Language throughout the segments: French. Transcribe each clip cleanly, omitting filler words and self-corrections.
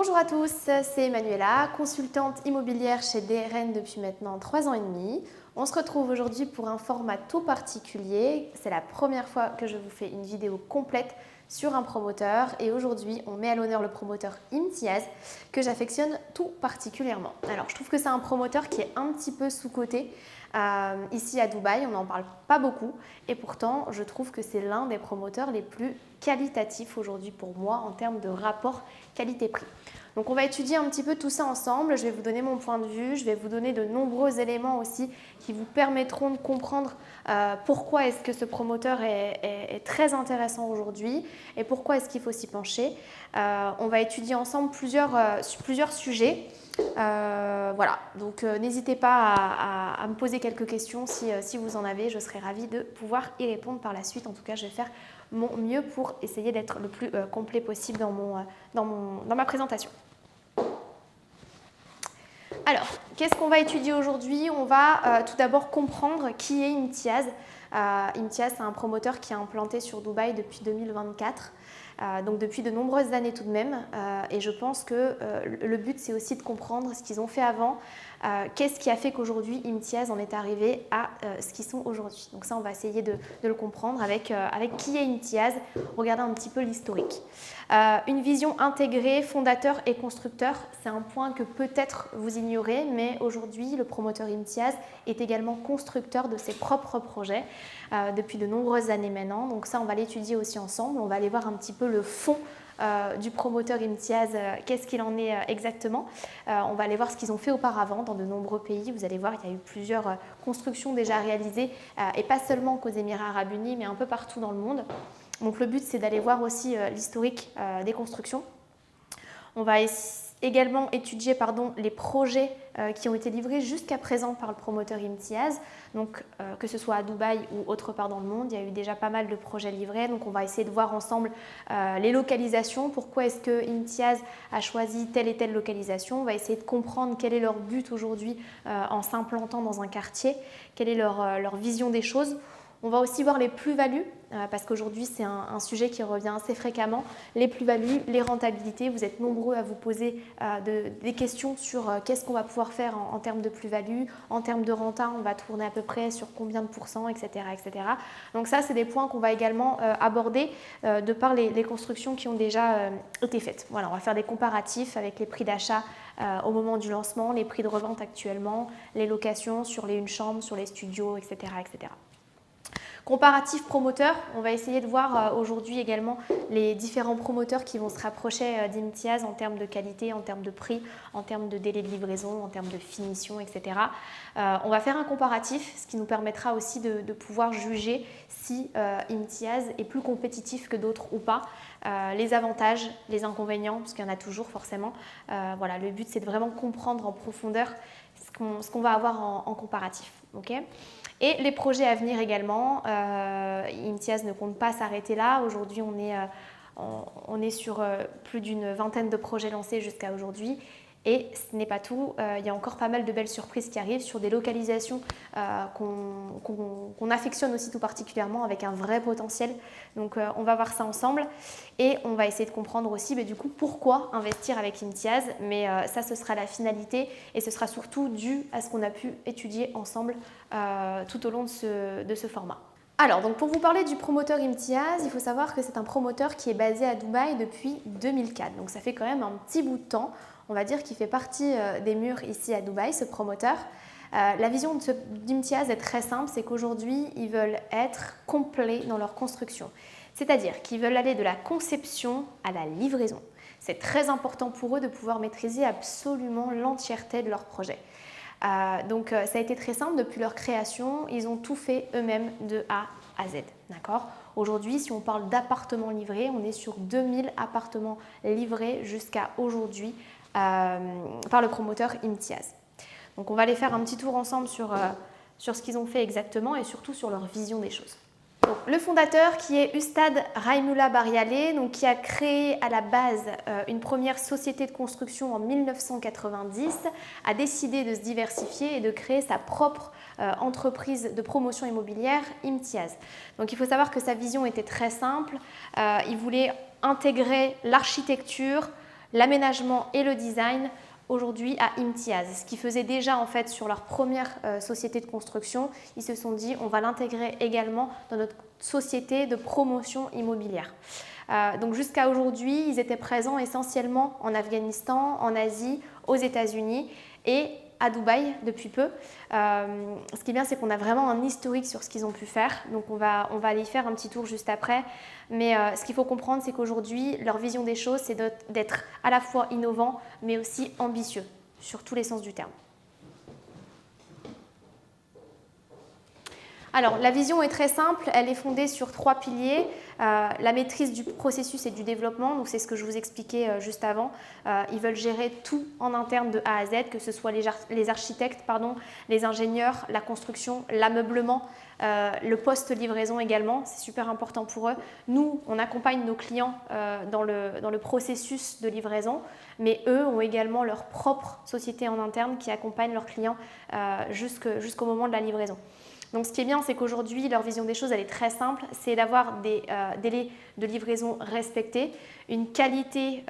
Bonjour à tous, c'est Emmanuela, consultante immobilière chez DRN depuis maintenant 3 ans et demi. On se retrouve aujourd'hui pour un format tout particulier. C'est la première fois que je vous fais une vidéo complète sur un promoteur et aujourd'hui on met à l'honneur le promoteur Imtiaz que j'affectionne tout particulièrement. Alors je trouve que c'est un promoteur qui est un petit peu sous-coté. Ici à Dubaï, on n'en parle pas beaucoup et pourtant je trouve que c'est l'un des promoteurs les plus qualitatifs aujourd'hui pour moi en termes de rapport qualité-prix. Donc on va étudier un petit peu tout ça ensemble, je vais vous donner mon point de vue, je vais vous donner de nombreux éléments aussi qui vous permettront de comprendre pourquoi est-ce que ce promoteur est très intéressant aujourd'hui et pourquoi est-ce qu'il faut s'y pencher. On va étudier ensemble plusieurs sujets. Voilà, donc n'hésitez pas à me poser quelques questions si vous en avez, je serai ravie de pouvoir y répondre par la suite. En tout cas, je vais faire mon mieux pour essayer d'être le plus complet possible dans ma présentation. Alors, qu'est-ce qu'on va étudier aujourd'hui? On va tout d'abord comprendre qui est Imtiaz. Imtiaz, c'est un promoteur qui est implanté sur Dubaï depuis 2024. Donc depuis de nombreuses années tout de même, et je pense que le but c'est aussi de comprendre ce qu'ils ont fait avant, qu'est-ce qui a fait qu'aujourd'hui Imtiaz en est arrivé à ce qu'ils sont aujourd'hui. Donc ça on va essayer de le comprendre avec qui est Imtiaz, regarder un petit peu l'historique. Une vision intégrée, fondateur et constructeur, c'est un point que peut-être vous ignorez, mais aujourd'hui le promoteur Imtiaz est également constructeur de ses propres projets depuis de nombreuses années maintenant. Donc ça on va l'étudier aussi ensemble, on va aller voir un petit peu le fond du promoteur Imtiaz, qu'est-ce qu'il en est exactement. On va aller voir ce qu'ils ont fait auparavant dans de nombreux pays. Vous allez voir, il y a eu plusieurs constructions déjà réalisées, et pas seulement qu'aux Émirats Arabes Unis, mais un peu partout dans le monde. Donc le but, c'est d'aller voir aussi l'historique des constructions. On va également étudier les projets qui ont été livrés jusqu'à présent par le promoteur Imtiaz. Donc que ce soit à Dubaï ou autre part dans le monde, il y a eu déjà pas mal de projets livrés. Donc on va essayer de voir ensemble les localisations. Pourquoi est-ce que Imtiaz a choisi telle et telle localisation? On va essayer de comprendre quel est leur but aujourd'hui en s'implantant dans un quartier, quelle est leur vision des choses. On va aussi voir les plus-values, parce qu'aujourd'hui c'est un sujet qui revient assez fréquemment. Les plus-values, les rentabilités, vous êtes nombreux à vous poser des questions sur qu'est-ce qu'on va pouvoir faire en termes de plus-value, en termes de renta, on va tourner à peu près sur combien de pourcents, etc. etc. Donc ça c'est des points qu'on va également aborder de par les constructions qui ont déjà été faites. Voilà, on va faire des comparatifs avec les prix d'achat au moment du lancement, les prix de revente actuellement, les locations sur les une chambre, sur les studios, etc. etc. Comparatif promoteur, on va essayer de voir aujourd'hui également les différents promoteurs qui vont se rapprocher d'Imtiaz en termes de qualité, en termes de prix, en termes de délai de livraison, en termes de finition, etc. On va faire un comparatif, ce qui nous permettra aussi de pouvoir juger si Imtiaz est plus compétitif que d'autres ou pas. Les avantages, les inconvénients, parce qu'il y en a toujours forcément. Voilà, le but c'est de vraiment comprendre en profondeur ce qu'on va avoir en comparatif. Okay, et les projets à venir également. Imtiaz ne compte pas s'arrêter là. Aujourd'hui, on est sur plus d'une vingtaine de projets lancés jusqu'à aujourd'hui. Et ce n'est pas tout, il y a encore pas mal de belles surprises qui arrivent sur des localisations qu'on affectionne aussi tout particulièrement avec un vrai potentiel. Donc on va voir ça ensemble et on va essayer de comprendre aussi du coup pourquoi investir avec Imtiaz. Mais ça ce sera la finalité et ce sera surtout dû à ce qu'on a pu étudier ensemble tout au long de ce format. Alors, donc pour vous parler du promoteur Imtiaz, il faut savoir que c'est un promoteur qui est basé à Dubaï depuis 2004. Donc ça fait quand même un petit bout de temps. On va dire qu'il fait partie des murs ici à Dubaï, ce promoteur. La vision d'Imtiaz est très simple, c'est qu'aujourd'hui, ils veulent être complets dans leur construction. C'est-à-dire qu'ils veulent aller de la conception à la livraison. C'est très important pour eux de pouvoir maîtriser absolument l'entièreté de leur projet. Donc ça a été très simple, depuis leur création, ils ont tout fait eux-mêmes de A à Z. D'accord ? Aujourd'hui, si on parle d'appartements livrés, on est sur 2000 appartements livrés jusqu'à aujourd'hui par le promoteur Imtiaz. Donc on va aller faire un petit tour ensemble sur ce qu'ils ont fait exactement et surtout sur leur vision des choses. Donc, le fondateur qui est Ustad Raimoula Barialé, donc, qui a créé à la base une première société de construction en 1990, a décidé de se diversifier et de créer sa propre entreprise de promotion immobilière, Imtiaz. Donc il faut savoir que sa vision était très simple, il voulait intégrer l'architecture, l'aménagement et le design aujourd'hui à Imtiaz. Ce qu'ils faisaient déjà en fait sur leur première société de construction, ils se sont dit on va l'intégrer également dans notre société de promotion immobilière. Donc jusqu'à aujourd'hui, ils étaient présents essentiellement en Afghanistan, en Asie, aux États-Unis et à Dubaï depuis peu. Ce qui est bien, c'est qu'on a vraiment un historique sur ce qu'ils ont pu faire. Donc on va aller y faire un petit tour juste après. Mais ce qu'il faut comprendre, c'est qu'aujourd'hui, leur vision des choses, c'est d'être à la fois innovant, mais aussi ambitieux, sur tous les sens du terme. Alors, la vision est très simple, elle est fondée sur 3 piliers. La maîtrise du processus et du développement, donc c'est ce que je vous expliquais juste avant. Ils veulent gérer tout en interne de A à Z, que ce soit les architectes, les ingénieurs, la construction, l'ameublement, le post-livraison également, c'est super important pour eux. Nous, on accompagne nos clients dans le processus de livraison, mais eux ont également leur propre société en interne qui accompagne leurs clients jusqu'au moment de la livraison. Donc ce qui est bien, c'est qu'aujourd'hui, leur vision des choses, elle est très simple, c'est d'avoir des délais de livraison respectés, une qualité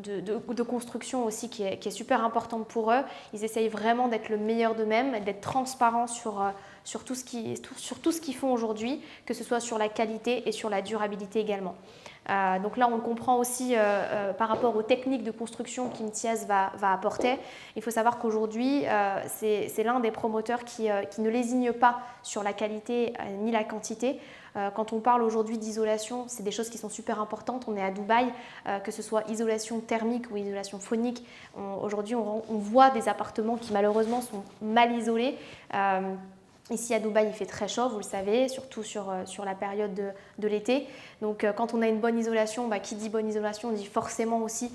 de construction aussi qui est super importante pour eux. Ils essayent vraiment d'être le meilleur d'eux-mêmes, d'être transparents sur tout ce qu'ils font aujourd'hui, que ce soit sur la qualité et sur la durabilité également. Donc là, on le comprend aussi par rapport aux techniques de construction qu'Imtiaz va apporter. Il faut savoir qu'aujourd'hui, c'est l'un des promoteurs qui ne lésigne pas sur la qualité ni la quantité. Quand on parle aujourd'hui d'isolation, c'est des choses qui sont super importantes. On est à Dubaï, que ce soit isolation thermique ou isolation phonique. Aujourd'hui, on voit des appartements qui malheureusement sont mal isolés. Ici à Dubaï, il fait très chaud, vous le savez, surtout sur la période de l'été. Donc quand on a une bonne isolation, qui dit bonne isolation dit forcément aussi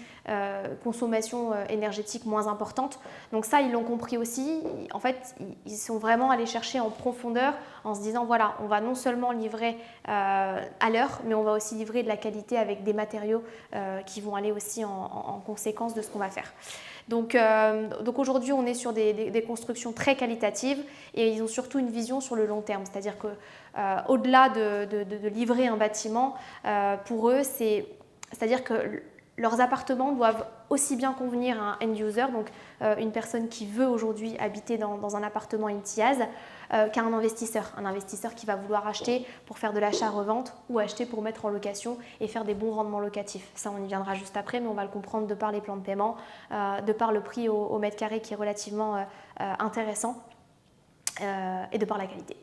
consommation énergétique moins importante. Donc ça, ils l'ont compris aussi. En fait, ils sont vraiment allés chercher en profondeur en se disant, voilà, on va non seulement livrer à l'heure, mais on va aussi livrer de la qualité avec des matériaux qui vont aller aussi en conséquence de ce qu'on va faire. Donc aujourd'hui, on est sur des constructions très qualitatives et ils ont surtout une vision sur le long terme. C'est-à-dire qu'au-delà de livrer un bâtiment, pour eux, c'est-à-dire que leurs appartements doivent aussi bien convenir à un end-user, donc une personne qui veut aujourd'hui habiter dans un appartement Imtiaz, qu'à un investisseur qui va vouloir acheter pour faire de l'achat-revente ou acheter pour mettre en location et faire des bons rendements locatifs. Ça, on y viendra juste après, mais on va le comprendre de par les plans de paiement, de par le prix au mètre carré qui est relativement intéressant et de par la qualité.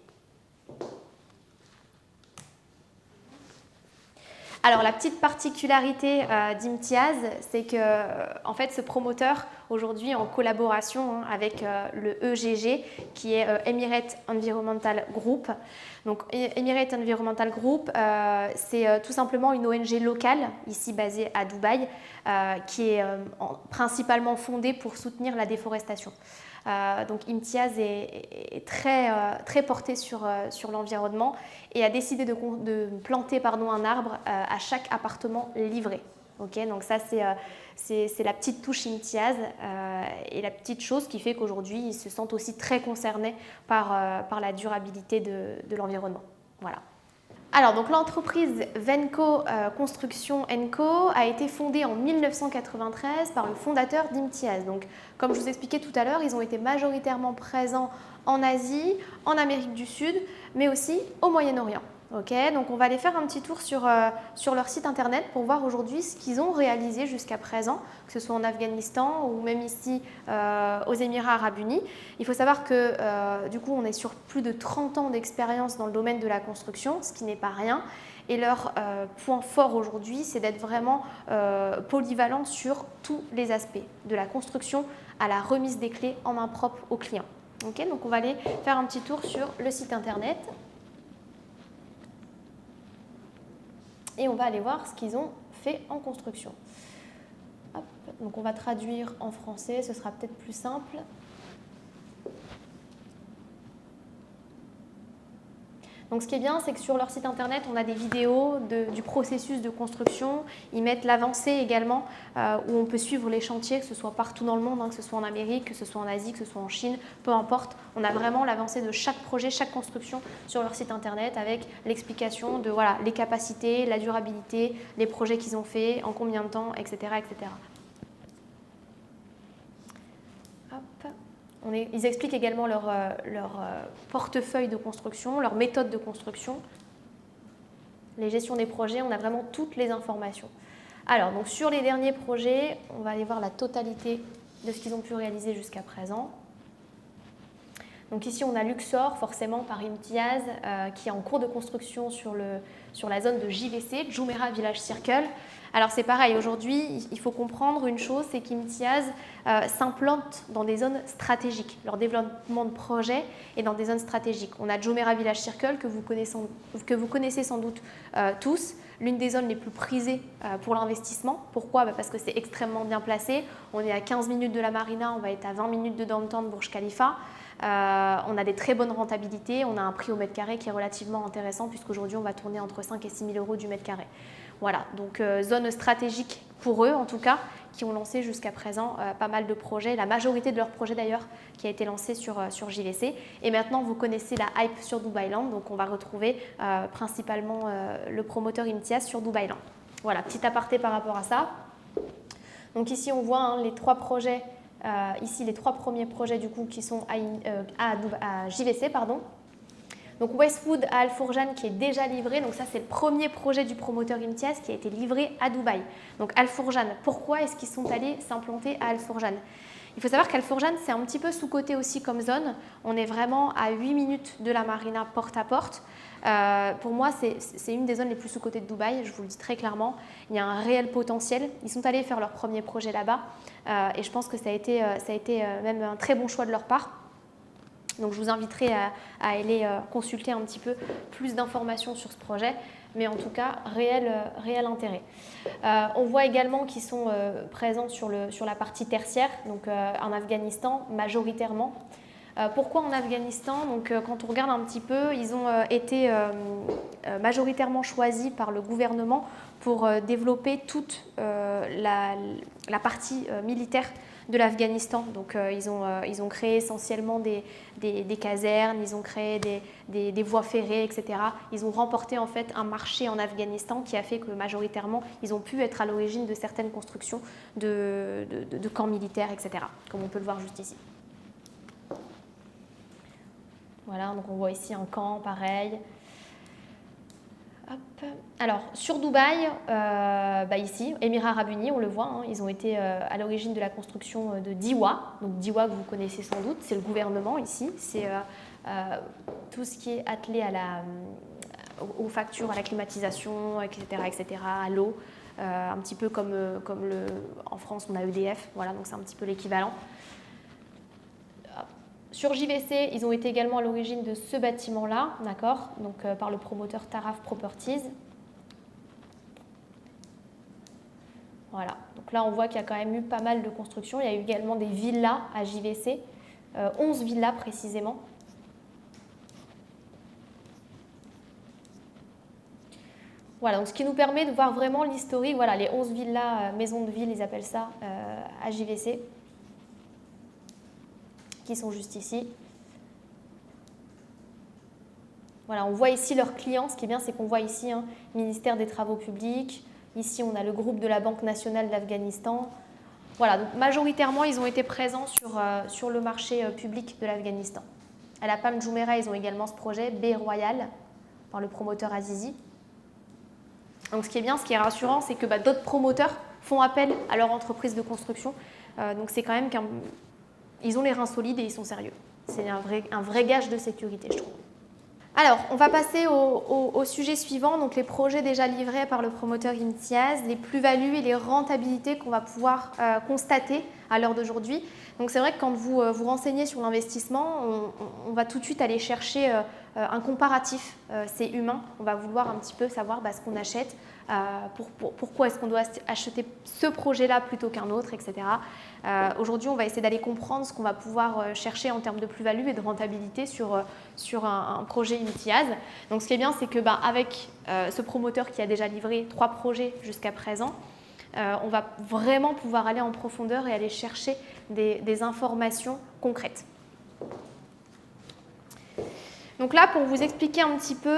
Alors la petite particularité d'Imtiaz, c'est que en fait, ce promoteur, aujourd'hui en collaboration avec le EGG, qui est Emirates Environmental Group. Donc Emirates Environmental Group, c'est tout simplement une ONG locale, ici basée à Dubaï, qui est principalement fondée pour soutenir la déforestation. Donc Imtiaz est très porté sur l'environnement et a décidé de planter un arbre à chaque appartement livré. Okay, donc ça, c'est la petite touche Imtiaz et la petite chose qui fait qu'aujourd'hui, ils se sentent aussi très concernés par la durabilité de l'environnement. Voilà. Alors, donc l'entreprise Venco Construction & Co a été fondée en 1993 par le fondateur d'Imtiaz. Donc, comme je vous expliquais tout à l'heure, ils ont été majoritairement présents en Asie, en Amérique du Sud, mais aussi au Moyen-Orient. Okay, donc on va aller faire un petit tour sur leur site internet pour voir aujourd'hui ce qu'ils ont réalisé jusqu'à présent, que ce soit en Afghanistan ou même ici aux Émirats Arabes Unis. Il faut savoir que du coup on est sur plus de 30 ans d'expérience dans le domaine de la construction, ce qui n'est pas rien. Et leur point fort aujourd'hui, c'est d'être vraiment polyvalent sur tous les aspects, de la construction à la remise des clés en main propre aux clients. Okay, donc on va aller faire un petit tour sur le site internet. Et on va aller voir ce qu'ils ont fait en construction. Hop. Donc on va traduire en français, ce sera peut-être plus simple. Donc ce qui est bien, c'est que sur leur site internet, on a des vidéos du processus de construction. Ils mettent l'avancée également, où on peut suivre les chantiers, que ce soit partout dans le monde, hein, que ce soit en Amérique, que ce soit en Asie, que ce soit en Chine, peu importe. On a vraiment l'avancée de chaque projet, chaque construction sur leur site internet avec l'explication de voilà, les capacités, la durabilité, les projets qu'ils ont faits, en combien de temps, etc. etc. Hop. Ils expliquent également leur portefeuille de construction, leur méthode de construction, les gestions des projets, on a vraiment toutes les informations. Alors, donc sur les derniers projets, on va aller voir la totalité de ce qu'ils ont pu réaliser jusqu'à présent. Donc ici, on a Luxor, forcément par Imtiaz, qui est en cours de construction sur la zone de JVC, Jumeirah Village Circle. Alors c'est pareil, aujourd'hui, il faut comprendre une chose, c'est qu'Imtiaz s'implante dans des zones stratégiques. Leur développement de projet est dans des zones stratégiques. On a Jumeirah Village Circle, que vous connaissez sans doute tous, l'une des zones les plus prisées pour l'investissement. Pourquoi ? Parce que c'est extrêmement bien placé. On est à 15 minutes de la marina, on va être à 20 minutes de downtown Burj Khalifa. On a des très bonnes rentabilités, on a un prix au mètre carré qui est relativement intéressant puisqu'aujourd'hui on va tourner entre 5 et 6 000 euros du mètre carré. Voilà, donc zone stratégique pour eux en tout cas, qui ont lancé jusqu'à présent pas mal de projets, la majorité de leurs projets d'ailleurs qui a été lancé sur JVC. Et maintenant vous connaissez la hype sur Dubailand, donc on va retrouver principalement le promoteur Imtiaz sur Dubailand. Voilà, petit aparté par rapport à ça. Donc ici on voit les trois projets. Ici, les trois premiers projets du coup qui sont à JVC. Pardon. Donc Westwood à Al Fourjan qui est déjà livré. Donc ça, c'est le premier projet du promoteur Imtiaz qui a été livré à Dubaï. Donc Al Fourjan, pourquoi est-ce qu'ils sont allés s'implanter à Al Fourjan ? Il faut savoir qu'Al Fourjan, c'est un petit peu sous-coté aussi comme zone. On est vraiment à 8 minutes de la marina porte à porte. Pour moi, c'est une des zones les plus sous-cotées de Dubaï, je vous le dis très clairement. Il y a un réel potentiel. Ils sont allés faire leur premier projet là-bas et je pense que ça a été même un très bon choix de leur part. Donc je vous inviterai à aller consulter un petit peu plus d'informations sur ce projet. Mais en tout cas, réel intérêt. On voit également qu'ils sont présents sur la partie tertiaire, donc en Afghanistan majoritairement. Pourquoi en Afghanistan ? Donc, quand on regarde un petit peu, ils ont été majoritairement choisis par le gouvernement pour développer toute la partie militaire de l'Afghanistan. Donc, ils ont créé essentiellement des casernes, ils ont créé des voies ferrées, etc. Ils ont remporté en fait un marché en Afghanistan qui a fait que majoritairement, ils ont pu être à l'origine de certaines constructions de camps militaires, etc. Comme on peut le voir juste ici. Voilà, donc on voit ici un camp, pareil. Hop. Alors, sur Dubaï, ici, Émirats Arabes Unis, on le voit, hein, ils ont été à l'origine de la construction de DIWA. Donc DIWA, que vous connaissez sans doute, c'est le gouvernement ici. C'est tout ce qui est attelé aux factures, à la climatisation, etc., à l'eau. Un petit peu comme en France, on a EDF. Voilà, donc c'est un petit peu l'équivalent. Sur JVC, ils ont été également à l'origine de ce bâtiment-là, d'accord, donc par le promoteur Taraf Properties. Voilà, donc là on voit qu'il y a quand même eu pas mal de constructions. Il y a eu également des villas à JVC, 11 villas précisément. Voilà, donc ce qui nous permet de voir vraiment l'historique, voilà, les 11 villas, maisons de ville, ils appellent ça, à JVC. Qui sont juste ici. Voilà, on voit ici leurs clients. Ce qui est bien, c'est qu'on voit ici ministère des Travaux publics. Ici, on a le groupe de la Banque nationale d'Afghanistan. Voilà, donc majoritairement, ils ont été présents sur le marché public de l'Afghanistan. À la PAM Jumeirah, ils ont également ce projet B Royal par le promoteur Azizi. Donc, ce qui est bien, ce qui est rassurant, c'est que d'autres promoteurs font appel à leur entreprise de construction. Donc, c'est quand même ils ont les reins solides et ils sont sérieux. C'est un vrai gage de sécurité, je trouve. Alors, on va passer au sujet suivant, donc les projets déjà livrés par le promoteur Imtiaz, les plus-values et les rentabilités qu'on va pouvoir constater à l'heure d'aujourd'hui. Donc, c'est vrai que quand vous vous renseignez sur l'investissement, on va tout de suite aller chercher un comparatif, c'est humain. On va vouloir un petit peu savoir ce qu'on achète, pourquoi est-ce qu'on doit acheter ce projet-là plutôt qu'un autre, etc. Aujourd'hui, on va essayer d'aller comprendre ce qu'on va pouvoir chercher en termes de plus-value et de rentabilité sur un projet IMTIAS. Donc, ce qui est bien, c'est que avec ce promoteur qui a déjà livré 3 projets jusqu'à présent, on va vraiment pouvoir aller en profondeur et aller chercher des informations concrètes. Donc là, pour vous expliquer un petit peu,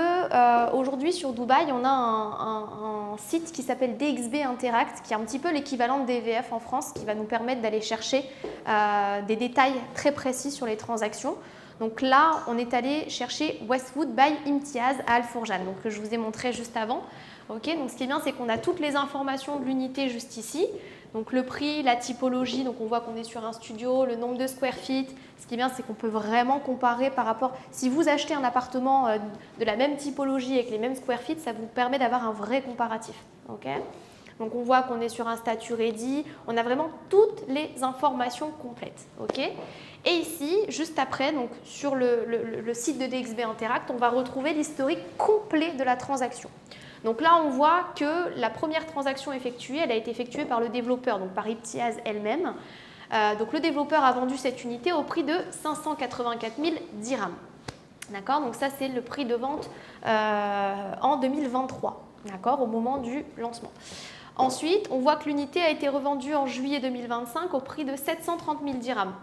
aujourd'hui sur Dubaï, on a un site qui s'appelle DXB Interact, qui est un petit peu l'équivalent de DVF en France, qui va nous permettre d'aller chercher des détails très précis sur les transactions. Donc là, on est allé chercher Westwood by Imtiaz à Al Fourjan, donc que je vous ai montré juste avant. Okay, donc ce qui est bien, c'est qu'on a toutes les informations de l'unité juste ici. Donc le prix, la typologie, donc on voit qu'on est sur un studio, le nombre de square feet. Ce qui est bien, c'est qu'on peut vraiment comparer par rapport… Si vous achetez un appartement de la même typologie avec les mêmes square feet, ça vous permet d'avoir un vrai comparatif. Okay, donc on voit qu'on est sur un statut ready. On a vraiment toutes les informations complètes. Okay, et ici, juste après, donc sur le site de DXB Interact, on va retrouver l'historique complet de la transaction. Donc là, on voit que la première transaction effectuée, elle a été effectuée par le développeur, donc par Imtiaz elle-même. Donc le développeur a vendu cette unité au prix de 584 000 dirhams. D'accord, donc ça, c'est le prix de vente en 2023, d'accord, au moment du lancement. Ensuite, on voit que l'unité a été revendue en juillet 2025 au prix de 730 000 dirhams.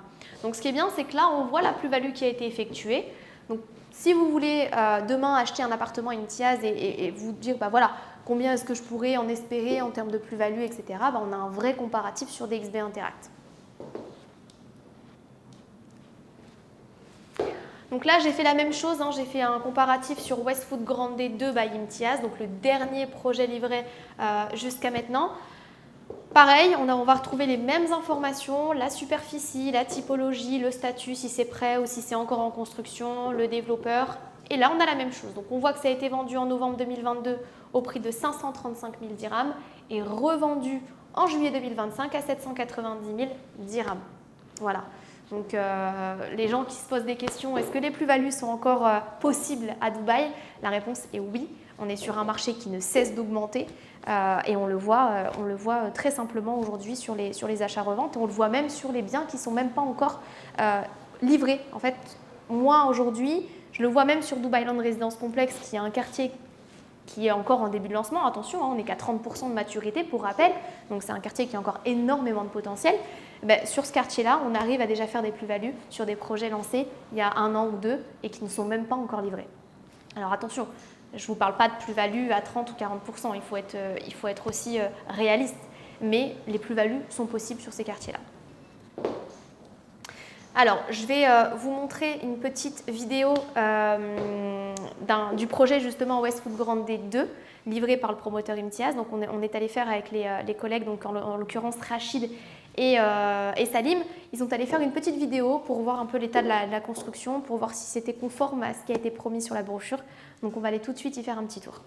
Donc ce qui est bien, c'est que là, on voit la plus-value qui a été effectuée. Donc, si vous voulez demain acheter un appartement Imtiaz et vous dire voilà, combien est-ce que je pourrais en espérer en termes de plus-value, etc., on a un vrai comparatif sur DXB Interact. Donc là, j'ai fait la même chose, j'ai fait un comparatif sur Westwood Grande 2 by Imtiaz, donc le dernier projet livré jusqu'à maintenant. Pareil, on va retrouver les mêmes informations, la superficie, la typologie, le statut, si c'est prêt ou si c'est encore en construction, le développeur. Et là, on a la même chose. Donc, on voit que ça a été vendu en novembre 2022 au prix de 535 000 dirhams et revendu en juillet 2025 à 790 000 dirhams. Voilà. Donc, les gens qui se posent des questions, est-ce que les plus-values sont encore possibles à Dubaï? La réponse est oui. On est sur un marché qui ne cesse d'augmenter. Et on le voit très simplement aujourd'hui sur les achats-reventes. On le voit même sur les biens qui ne sont même pas encore livrés. En fait, moi aujourd'hui, je le vois même sur Dubai Land Residence Complex, qui est un quartier qui est encore en début de lancement. Attention, on n'est qu'à 30% de maturité pour rappel. Donc c'est un quartier qui a encore énormément de potentiel. Sur ce quartier-là, on arrive à déjà faire des plus-values sur des projets lancés il y a 1 an ou 2 et qui ne sont même pas encore livrés. Alors attention, je ne vous parle pas de plus-value à 30 ou 40%, il faut être aussi réaliste, mais les plus-values sont possibles sur ces quartiers-là. Alors, je vais vous montrer une petite vidéo du projet justement Westwood Grande 2, livré par le promoteur Imtiaz. Donc, on est allé faire avec les collègues, donc en l'occurrence Rachid et Salim. Ils sont allés faire une petite vidéo pour voir un peu l'état de la construction, pour voir si c'était conforme à ce qui a été promis sur la brochure. Donc, on va aller tout de suite y faire un petit tour.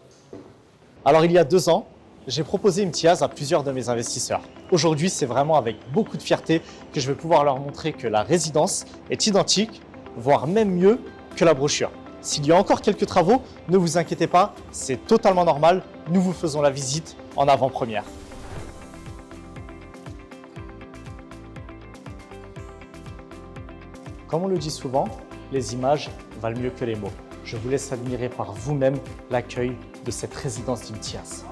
Alors, il y a 2 ans, j'ai proposé Imtiaz à plusieurs de mes investisseurs. Aujourd'hui, c'est vraiment avec beaucoup de fierté que je vais pouvoir leur montrer que la résidence est identique, voire même mieux que la brochure. S'il y a encore quelques travaux, ne vous inquiétez pas, c'est totalement normal. Nous vous faisons la visite en avant-première. Comme on le dit souvent, les images valent mieux que les mots. Je vous laisse admirer par vous-même l'accueil de cette résidence d'Imtiaz.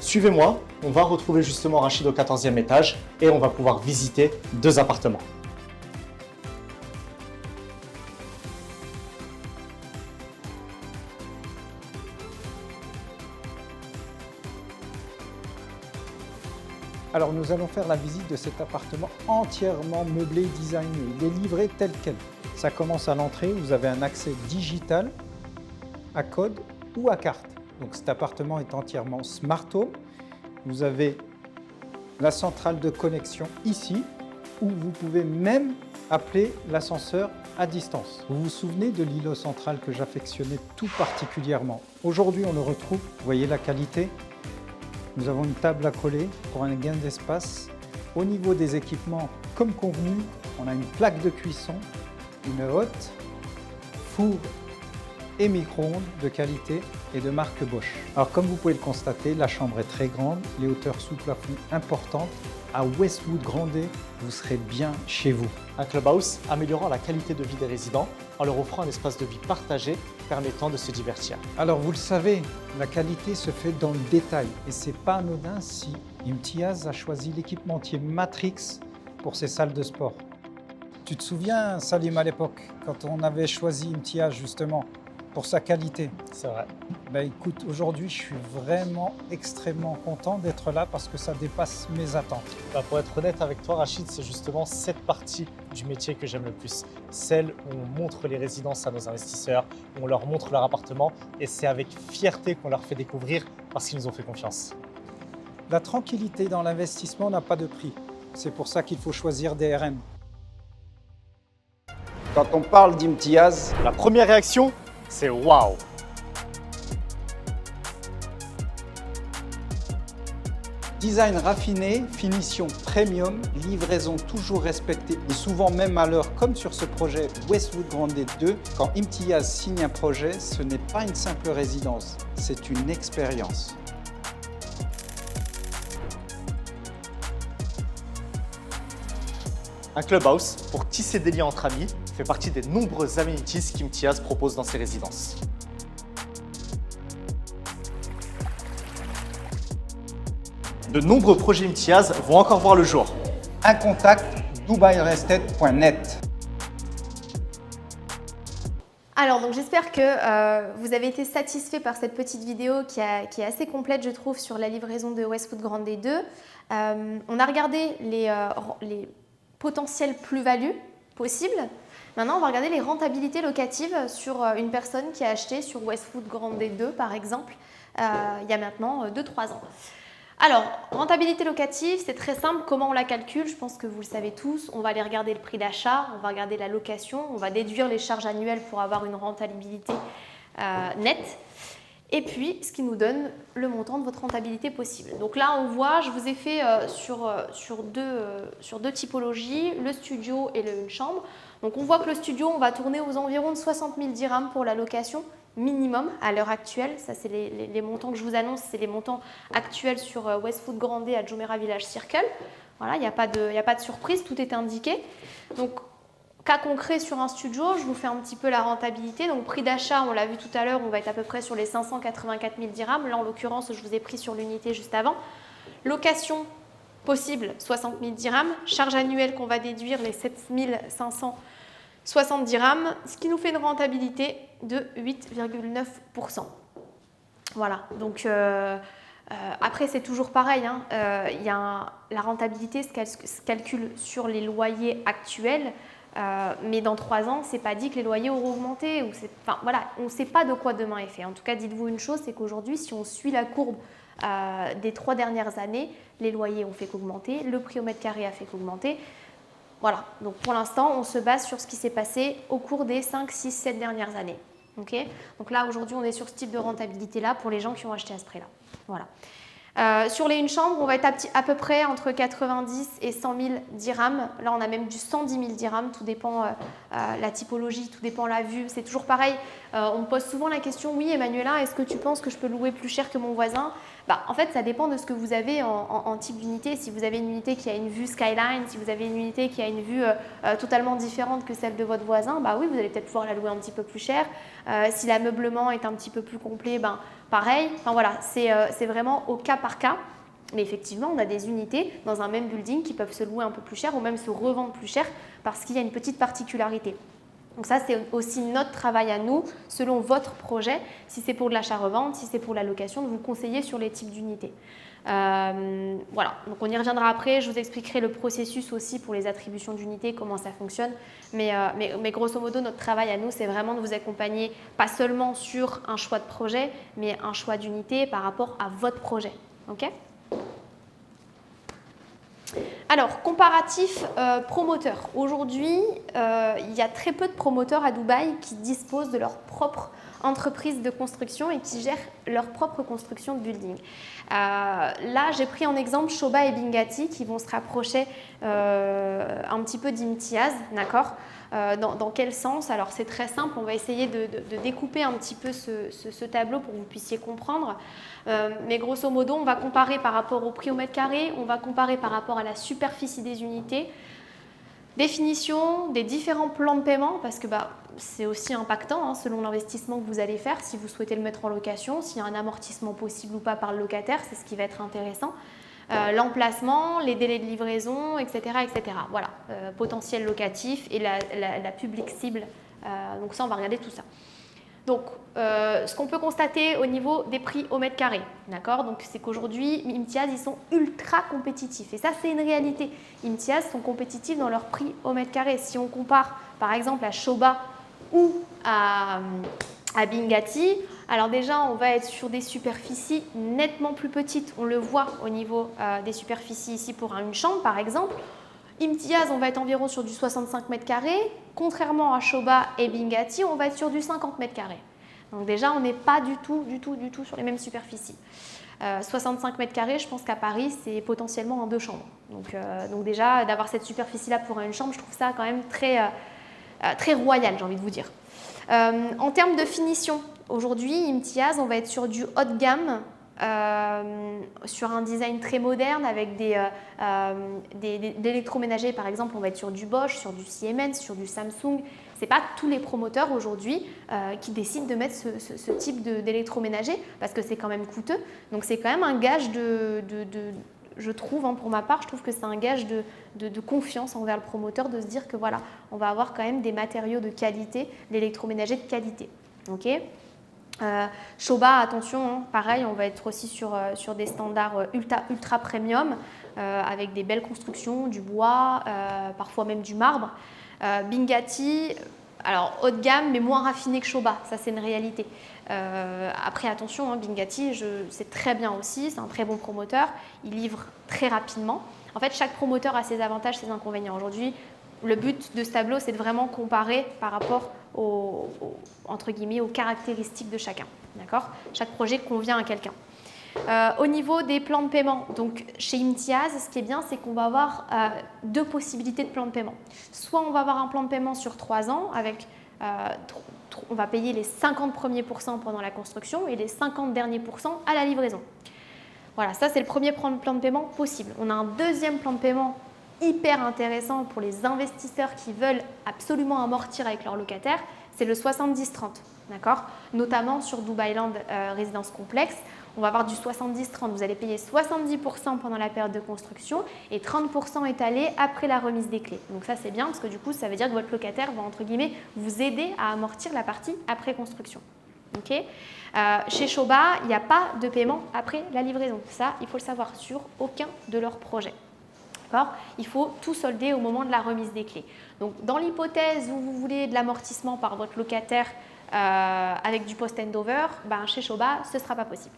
Suivez-moi, on va retrouver justement Rachid au 14e étage et on va pouvoir visiter 2 appartements. Alors nous allons faire la visite de cet appartement entièrement meublé, designé. Il est livré tel quel. Ça commence à l'entrée, vous avez un accès digital, à code ou à carte. Donc cet appartement est entièrement smart home. Vous avez la centrale de connexion ici, où vous pouvez même appeler l'ascenseur à distance. Vous vous souvenez de l'îlot central que j'affectionnais tout particulièrement? Aujourd'hui, on le retrouve. Vous voyez la qualité? Nous avons une table à coller pour un gain d'espace. Au niveau des équipements, comme convenu, on a une plaque de cuisson, une hotte, four et micro-ondes de qualité et de marque Bosch. Alors comme vous pouvez le constater, la chambre est très grande, les hauteurs sous plafond importantes. À Westwood Grande, vous serez bien chez vous. Un clubhouse améliorant la qualité de vie des résidents en leur offrant un espace de vie partagé permettant de se divertir. Alors vous le savez, la qualité se fait dans le détail et c'est pas anodin si Imtiaz a choisi l'équipementier Matrix pour ses salles de sport. Tu te souviens, Salim, à l'époque, quand on avait choisi Imtiaz justement pour sa qualité? C'est vrai. Ben écoute, aujourd'hui, je suis vraiment extrêmement content d'être là parce que ça dépasse mes attentes. Pour être honnête avec toi, Rachid, c'est justement cette partie du métier que j'aime le plus. Celle où on montre les résidences à nos investisseurs, où on leur montre leur appartement et c'est avec fierté qu'on leur fait découvrir parce qu'ils nous ont fait confiance. La tranquillité dans l'investissement n'a pas de prix. C'est pour ça qu'il faut choisir DRM. Quand on parle d'Imtiaz, La première réaction, c'est waouh! Design raffiné, finition premium, livraison toujours respectée et souvent même à l'heure comme sur ce projet Westwood Grande 2. Quand Imtiaz signe un projet, ce n'est pas une simple résidence, c'est une expérience. Un clubhouse, pour tisser des liens entre amis, fait partie des nombreuses amenities qu'Imtiaz propose dans ses résidences. De nombreux projets Imtiaz vont encore voir le jour. Un contact, dubairealestate.net. Alors, donc j'espère que vous avez été satisfait par cette petite vidéo qui est assez complète, je trouve, sur la livraison de Westwood Grande 2. On a regardé les potentielles plus-values possibles. Maintenant, on va regarder les rentabilités locatives sur une personne qui a acheté sur Westwood Grande 2, par exemple, il y a maintenant 2-3 ans. Alors, rentabilité locative, c'est très simple. Comment on la calcule? Je pense que vous le savez tous. On va aller regarder le prix d'achat, on va regarder la location, on va déduire les charges annuelles pour avoir une rentabilité nette. Et puis, ce qui nous donne le montant de votre rentabilité possible. Donc là, on voit, je vous ai fait sur deux typologies, le studio et une chambre. Donc on voit que le studio, on va tourner aux environs de 60 000 dirhams pour la location minimum à l'heure actuelle. Ça, c'est les montants que je vous annonce, c'est les montants actuels sur Westwood Grande à Jumeirah Village Circle. Voilà, il n'y a pas de surprise, tout est indiqué. Donc, cas concret sur un studio, je vous fais un petit peu la rentabilité. Donc, prix d'achat, on l'a vu tout à l'heure, on va être à peu près sur les 584 000 dirhams. Là, en l'occurrence, je vous ai pris sur l'unité juste avant. Location possible, 60 000 dirhams. Charge annuelle qu'on va déduire, les 7 560 dirhams, ce qui nous fait une rentabilité de 8,9%. Voilà, donc après c'est toujours pareil, hein. La rentabilité se calcule sur les loyers actuels, mais dans 3 ans, c'est pas dit que les loyers auront augmenté. Enfin voilà, on ne sait pas de quoi demain est fait. En tout cas, dites-vous une chose, c'est qu'aujourd'hui, si on suit la courbe des 3 dernières années, les loyers ont fait qu'augmenter, le prix au mètre carré a fait qu'augmenter. Voilà, donc pour l'instant, on se base sur ce qui s'est passé au cours des 5, 6, 7 dernières années. Okay, donc là, aujourd'hui, on est sur ce type de rentabilité-là pour les gens qui ont acheté à ce prix-là. Voilà. Sur les une chambre, on va être à peu près entre 90 et 100 000 dirhams. Là, on a même du 110 000 dirhams. Tout dépend la typologie, tout dépend la vue. C'est toujours pareil. On me pose souvent la question, oui, Emmanuela, est-ce que tu penses que je peux louer plus cher que mon voisin? En fait, ça dépend de ce que vous avez en type d'unité. Si vous avez une unité qui a une vue skyline, si vous avez une unité qui a une vue totalement différente que celle de votre voisin, oui, vous allez peut-être pouvoir la louer un petit peu plus cher. Si l'ameublement est un petit peu plus complet, pareil. Enfin voilà, c'est vraiment au cas par cas. Mais effectivement, on a des unités dans un même building qui peuvent se louer un peu plus cher ou même se revendre plus cher parce qu'il y a une petite particularité. Donc ça, c'est aussi notre travail à nous, selon votre projet, si c'est pour de l'achat-revente, si c'est pour la location, de vous conseiller sur les types d'unités. Voilà, donc on y reviendra après, je vous expliquerai le processus aussi pour les attributions d'unités, comment ça fonctionne. Mais grosso modo, notre travail à nous, c'est vraiment de vous accompagner, pas seulement sur un choix de projet, mais un choix d'unité par rapport à votre projet. Okay ? Alors, comparatif promoteur. Aujourd'hui, il y a très peu de promoteurs à Dubaï qui disposent de leur propre entreprise de construction et qui gèrent leur propre construction de building. Là, j'ai pris en exemple Shoba et Bingati qui vont se rapprocher un petit peu d'Imtiaz, d'accord ? Dans quel sens? Alors, c'est très simple, on va essayer de découper un petit peu ce tableau pour que vous puissiez comprendre. Mais grosso modo, on va comparer par rapport au prix au mètre carré, on va comparer par rapport à la superficie des unités, définition des différents plans de paiement, parce que c'est aussi impactant selon l'investissement que vous allez faire, si vous souhaitez le mettre en location, s'il y a un amortissement possible ou pas par le locataire, c'est ce qui va être intéressant. L'emplacement, les délais de livraison, etc. etc. Voilà, potentiel locatif et la public cible. Donc ça, on va regarder tout ça. Donc, ce qu'on peut constater au niveau des prix au mètre carré, d'accord? Donc, c'est qu'aujourd'hui, Imtiaz, ils sont ultra compétitifs. Et ça, c'est une réalité. Imtiaz sont compétitifs dans leur prix au mètre carré. Si on compare, par exemple, à Shoba ou à Bingati, alors déjà, on va être sur des superficies nettement plus petites. On le voit au niveau des superficies ici pour une chambre, par exemple. Imtiaz, on va être environ sur du 65 mètres carrés. Contrairement à Shoba et Bingati, on va être sur du 50 mètres carrés. Donc déjà, on n'est pas du tout sur les mêmes superficies. 65 mètres carrés, je pense qu'à Paris, c'est potentiellement en 2 chambres. Donc déjà, d'avoir cette superficie-là pour une chambre, je trouve ça quand même très royal, j'ai envie de vous dire. En termes de finition, aujourd'hui, Imtiaz, on va être sur du haut de gamme, sur un design très moderne avec des électroménagers, par exemple, on va être sur du Bosch, sur du Siemens, sur du Samsung. Ce n'est pas tous les promoteurs aujourd'hui qui décident de mettre ce type d'électroménager parce que c'est quand même coûteux. Donc c'est quand même un gage je trouve, pour ma part, je trouve que c'est un gage de confiance envers le promoteur de se dire que voilà, on va avoir quand même des matériaux de qualité, l'électroménager de qualité. Ok. Shoba, attention, pareil, on va être aussi sur des standards ultra premium avec des belles constructions, du bois, parfois même du marbre. Bingati, alors haut de gamme mais moins raffiné que Shoba, ça c'est une réalité. Après attention, Bingati, c'est très bien aussi, c'est un très bon promoteur, il livre très rapidement. En fait, chaque promoteur a ses avantages, ses inconvénients. Aujourd'hui, le but de ce tableau, c'est de vraiment comparer par rapport entre guillemets, aux caractéristiques de chacun. D'accord ? Chaque projet convient à quelqu'un. Au niveau des plans de paiement, donc chez Imtiaz, ce qui est bien, c'est qu'on va avoir 2 possibilités de plan de paiement. Soit on va avoir un plan de paiement sur 3 ans avec on va payer les 50 premiers pourcents pendant la construction et les 50 derniers pourcents à la livraison. Voilà, ça c'est le premier plan de paiement possible. On a un deuxième plan de paiement hyper intéressant pour les investisseurs qui veulent absolument amortir avec leurs locataires, c'est le 70-30, d'accord ? Notamment sur Dubai Land Résidence Complexe, on va avoir du 70-30. Vous allez payer 70% pendant la période de construction et 30% étalé après la remise des clés. Donc ça c'est bien parce que du coup ça veut dire que votre locataire va entre guillemets vous aider à amortir la partie après construction. Okay. Chez Shoba, il n'y a pas de paiement après la livraison. Ça, il faut le savoir sur aucun de leurs projets. Il faut tout solder au moment de la remise des clés. Donc, dans l'hypothèse où vous voulez de l'amortissement par votre locataire avec du post-handover, chez Shoba, ce ne sera pas possible.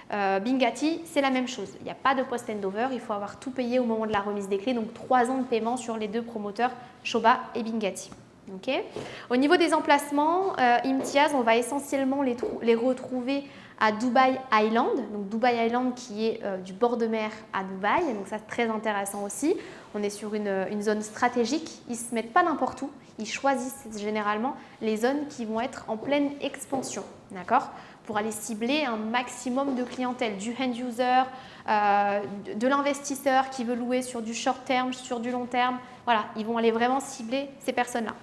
Bingati, c'est la même chose. Il n'y a pas de post-handover, il faut avoir tout payé au moment de la remise des clés. Donc, 3 ans de paiement sur les 2 promoteurs, Shoba et Bingati. Okay. Au niveau des emplacements, Imtiaz, on va essentiellement les retrouver à Dubai Island, donc Dubai Island qui est du bord de mer à Dubaï, donc ça c'est très intéressant aussi. On est sur une zone stratégique, ils ne se mettent pas n'importe où, ils choisissent généralement les zones qui vont être en pleine expansion, d'accord ? Pour aller cibler un maximum de clientèle, du end-user, de l'investisseur qui veut louer sur du short terme, sur du long terme, voilà, ils vont aller vraiment cibler ces personnes-là.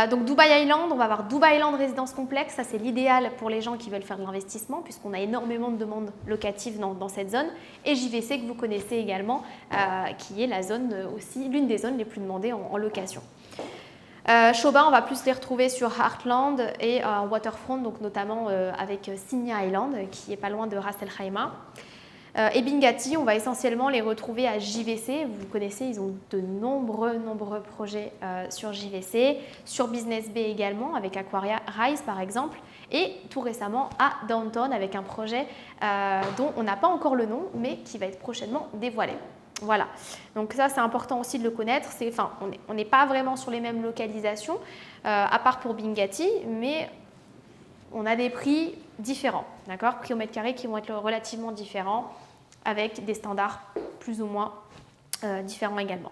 Donc Dubai Island, on va avoir Dubai Island Résidence Complexe, ça c'est l'idéal pour les gens qui veulent faire de l'investissement puisqu'on a énormément de demandes locatives dans cette zone. Et JVC que vous connaissez également, qui est la zone aussi, l'une des zones les plus demandées en location. Shoba, on va plus les retrouver sur Heartland et en Waterfront, donc notamment avec Signia Island qui est pas loin de Ras El Khaimah. Et Bingati, on va essentiellement les retrouver à JVC. Vous connaissez, ils ont de nombreux projets sur JVC, sur Business Bay également, avec Aquaria Rise par exemple, et tout récemment à Downtown avec un projet dont on n'a pas encore le nom, mais qui va être prochainement dévoilé. Voilà, donc ça c'est important aussi de le connaître. On n'est pas vraiment sur les mêmes localisations, à part pour Bingati, mais on a des prix différents, d'accord? Prix au mètre carré qui vont être relativement différents, avec des standards plus ou moins différents également.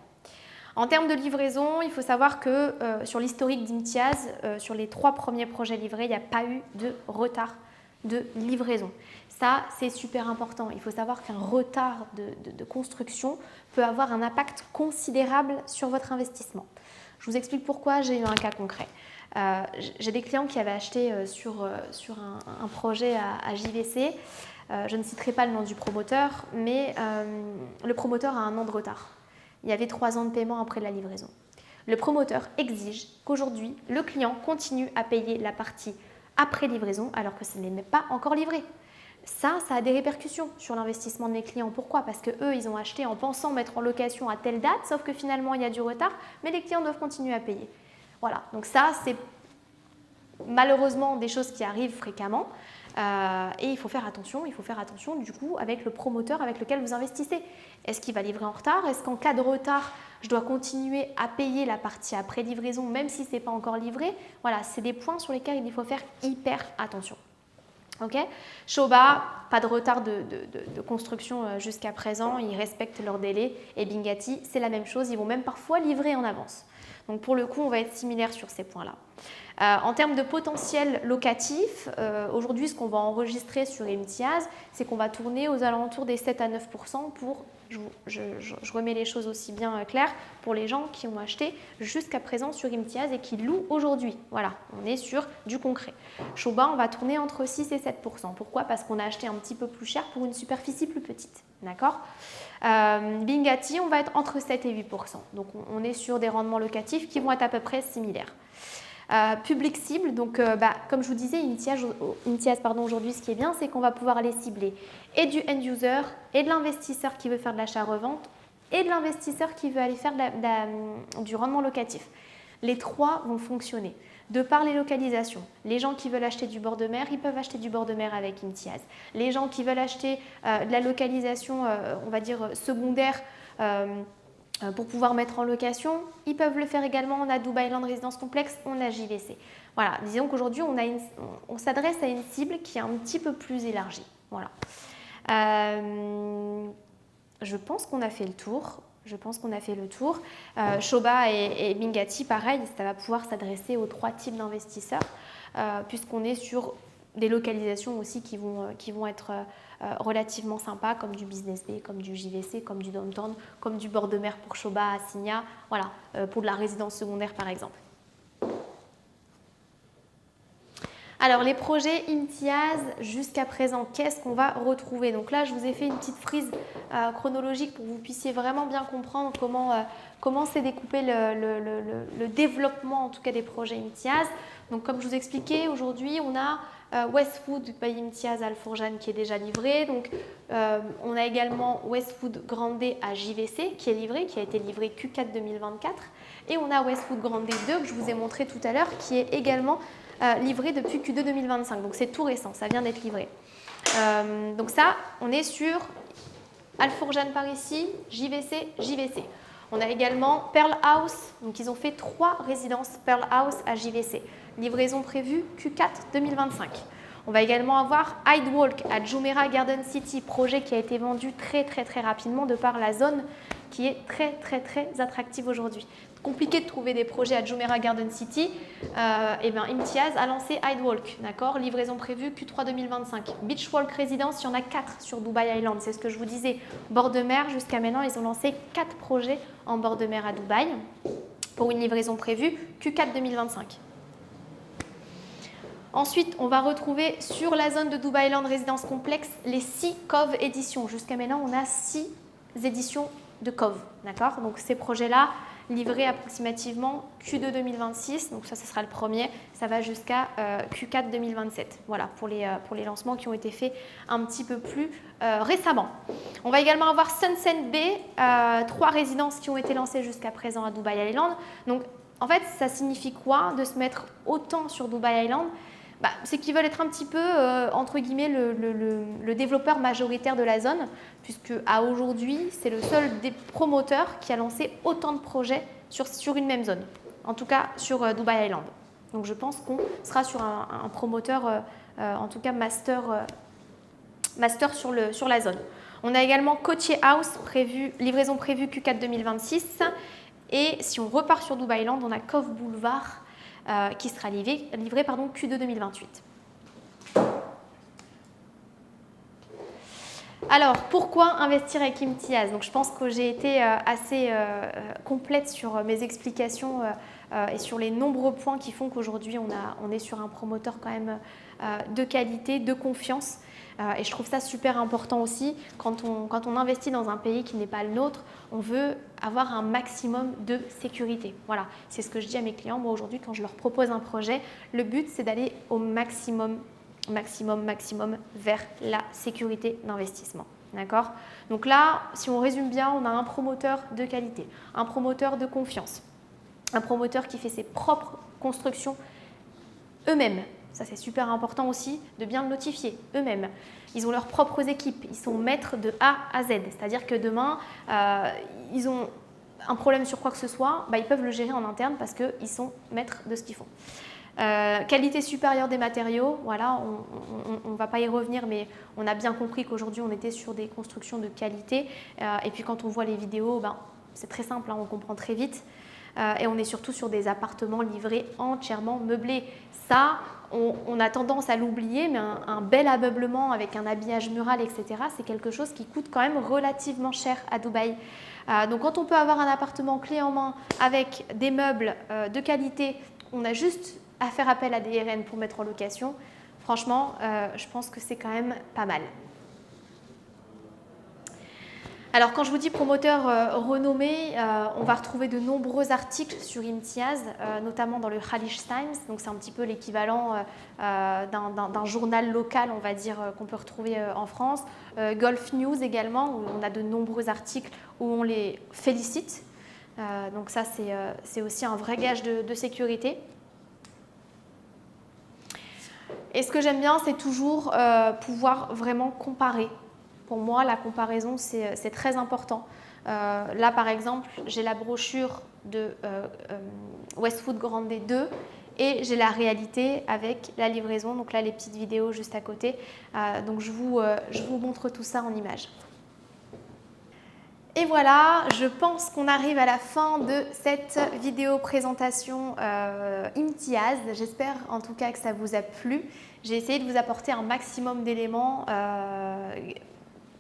En termes de livraison, il faut savoir que sur l'historique d'Imtiaz, sur les 3 premiers projets livrés, il n'y a pas eu de retard de livraison. Ça, c'est super important. Il faut savoir qu'un retard de construction peut avoir un impact considérable sur votre investissement. Je vous explique pourquoi. J'ai eu un cas concret. J'ai des clients qui avaient acheté sur un projet à JVC. Je ne citerai pas le nom du promoteur, mais le promoteur a 1 an de retard. Il y avait 3 ans de paiement après la livraison. Le promoteur exige qu'aujourd'hui, le client continue à payer la partie après livraison alors que ce n'est même pas encore livré. Ça a des répercussions sur l'investissement de mes clients. Pourquoi? Parce qu'eux, ils ont acheté en pensant mettre en location à telle date, sauf que finalement, il y a du retard, mais les clients doivent continuer à payer. Voilà, donc ça, c'est malheureusement des choses qui arrivent fréquemment et il faut faire attention du coup avec le promoteur avec lequel vous investissez. Est-ce qu'il va livrer en retard? Est-ce qu'en cas de retard, je dois continuer à payer la partie après livraison même si ce n'est pas encore livré? Voilà, c'est des points sur lesquels il faut faire hyper attention. Ok, Shoba, pas de retard de construction jusqu'à présent, ils respectent leur délai. Et Bingati, c'est la même chose, ils vont même parfois livrer en avance. Donc pour le coup, on va être similaire sur ces points-là. En termes de potentiel locatif, aujourd'hui, ce qu'on va enregistrer sur Imtiaz, c'est qu'on va tourner aux alentours des 7 à 9% pour, je remets les choses aussi bien claires, pour les gens qui ont acheté jusqu'à présent sur Imtiaz et qui louent aujourd'hui. Voilà, on est sur du concret. Shoba, on va tourner entre 6 et 7%. Pourquoi? Parce qu'on a acheté un petit peu plus cher pour une superficie plus petite. D'accord? Bingati, on va être entre 7 et 8%. Donc on est sur des rendements locatifs qui vont être à peu près similaires. Public cible, donc comme je vous disais, Imtiaz aujourd'hui, ce qui est bien, c'est qu'on va pouvoir aller cibler et du end user, et de l'investisseur qui veut faire de l'achat-revente, et de l'investisseur qui veut aller faire du rendement locatif. Les 3 vont fonctionner. De par les localisations, les gens qui veulent acheter du bord de mer, ils peuvent acheter du bord de mer avec Imtiaz. Les gens qui veulent acheter de la localisation, on va dire secondaire, pour pouvoir mettre en location, ils peuvent le faire également. On a Dubai Land Résidence Complexe, on a JVC. Voilà, disons qu'aujourd'hui, on s'adresse à une cible qui est un petit peu plus élargie. Voilà. Je pense qu'on a fait le tour. Shoba et Bingati, pareil, ça va pouvoir s'adresser aux 3 types d'investisseurs, puisqu'on est sur des localisations aussi qui vont être relativement sympas, comme du Business Bay, comme du JVC, comme du Downtown, comme du bord de mer pour Shoba à Signa, voilà, pour de la résidence secondaire par exemple. Alors les projets Imtiaz jusqu'à présent, qu'est-ce qu'on va retrouver? Donc là, je vous ai fait une petite frise chronologique pour que vous puissiez vraiment bien comprendre comment s'est découpé le développement en tout cas des projets Imtiaz. Donc comme je vous expliquais, aujourd'hui on a Westwood by Imtiaz Al Fourjan qui est déjà livré. Donc on a également Westwood Grande à JVC qui est livré, qui a été livré Q4 2024. Et on a Westwood Grande 2 que je vous ai montré tout à l'heure qui est également livré depuis Q2 2025. Donc c'est tout récent, ça vient d'être livré. Donc ça, on est sur Al Fourjan par ici, JVC. On a également Pearl House, donc ils ont fait 3 résidences Pearl House à JVC. Livraison prévue Q4 2025. On va également avoir Hyde Walk à Jumeirah Garden City, projet qui a été vendu très rapidement de par la zone qui est très attractive aujourd'hui. Compliqué de trouver des projets à Jumeirah Garden City, et bien Imtiaz a lancé Hyde Walk, d'accord, livraison prévue Q3 2025. Beach Walk Résidence, il y en a 4 sur Dubai Island, c'est ce que je vous disais. Bord de mer, jusqu'à maintenant, ils ont lancé 4 projets en bord de mer à Dubaï pour une livraison prévue Q4 2025. Ensuite, on va retrouver sur la zone de Dubai Land Résidence Complexe les 6 Cove éditions. Jusqu'à maintenant, on a 6 éditions de Cove, d'accord. Donc ces projets-là, livrés approximativement Q2 2026, donc ça, ce sera le premier, ça va jusqu'à Q4 2027, voilà, pour les lancements qui ont été faits un petit peu plus récemment. On va également avoir Sunset Bay, 3 résidences qui ont été lancées jusqu'à présent à Dubai Island. Donc, en fait, ça signifie quoi de se mettre autant sur Dubai Island? c'est qu'ils veulent être un petit peu, entre guillemets, le développeur majoritaire de la zone, puisque à aujourd'hui, c'est le seul des promoteurs qui a lancé autant de projets sur une même zone, en tout cas sur Dubai Island. Donc je pense qu'on sera sur un promoteur, en tout cas master sur la zone. On a également Cotier House, livraison prévue Q4 2026. Et si on repart sur Dubai Island, on a Cove Boulevard qui sera livré Q2 2028. Alors, pourquoi investir avec Imtiaz? Donc, je pense que j'ai été assez complète sur mes explications et sur les nombreux points qui font qu'aujourd'hui, on est sur un promoteur quand même de qualité, de confiance. Et je trouve ça super important aussi. Quand on investit dans un pays qui n'est pas le nôtre, on veut avoir un maximum de sécurité. Voilà, c'est ce que je dis à mes clients. Moi, aujourd'hui, quand je leur propose un projet, le but, c'est d'aller au maximum vers la sécurité d'investissement. D'accord? Donc là, si on résume bien, on a un promoteur de qualité, un promoteur de confiance, un promoteur qui fait ses propres constructions eux-mêmes. Ça, c'est super important aussi de bien le notifier eux-mêmes. Ils ont leurs propres équipes, ils sont maîtres de A à Z. C'est-à-dire que demain, ils ont un problème sur quoi que ce soit, ils peuvent le gérer en interne parce qu'ils sont maîtres de ce qu'ils font. Qualité supérieure des matériaux, voilà, on ne va pas y revenir, mais on a bien compris qu'aujourd'hui, on était sur des constructions de qualité. Et puis quand on voit les vidéos, c'est très simple, on comprend très vite. Et on est surtout sur des appartements livrés entièrement meublés. Ça, on a tendance à l'oublier, mais un bel ameublement avec un habillage mural, etc., c'est quelque chose qui coûte quand même relativement cher à Dubaï. Donc quand on peut avoir un appartement clé en main avec des meubles de qualité, on a juste à faire appel à des RN pour mettre en location, franchement, je pense que c'est quand même pas mal. Alors quand je vous dis promoteur renommé, on va retrouver de nombreux articles sur Imtiaz, notamment dans le Khaleej Times, donc c'est un petit peu l'équivalent d'un journal local, on va dire, qu'on peut retrouver en France. Gulf News également, où on a de nombreux articles où on les félicite. Donc ça, c'est aussi un vrai gage de sécurité. Et ce que j'aime bien, c'est toujours pouvoir vraiment comparer. Pour moi, la comparaison, c'est très important. Là, par exemple, j'ai la brochure de Westwood Grande 2 et j'ai la réalité avec la livraison. Donc là, les petites vidéos juste à côté. Donc je vous montre tout ça en images. Et voilà, je pense qu'on arrive à la fin de cette vidéo présentation Imtiaz. J'espère en tout cas que ça vous a plu. J'ai essayé de vous apporter un maximum d'éléments.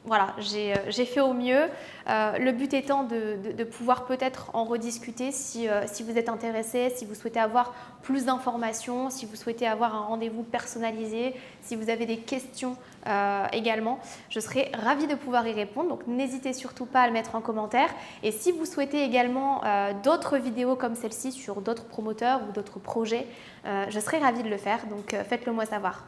Voilà, j'ai fait au mieux. Le but étant de pouvoir peut-être en rediscuter si vous êtes intéressé, si vous souhaitez avoir plus d'informations, si vous souhaitez avoir un rendez-vous personnalisé, si vous avez des questions également. Je serai ravie de pouvoir y répondre, donc n'hésitez surtout pas à le mettre en commentaire. Et si vous souhaitez également d'autres vidéos comme celle-ci sur d'autres promoteurs ou d'autres projets, je serai ravie de le faire, donc faites-le moi savoir.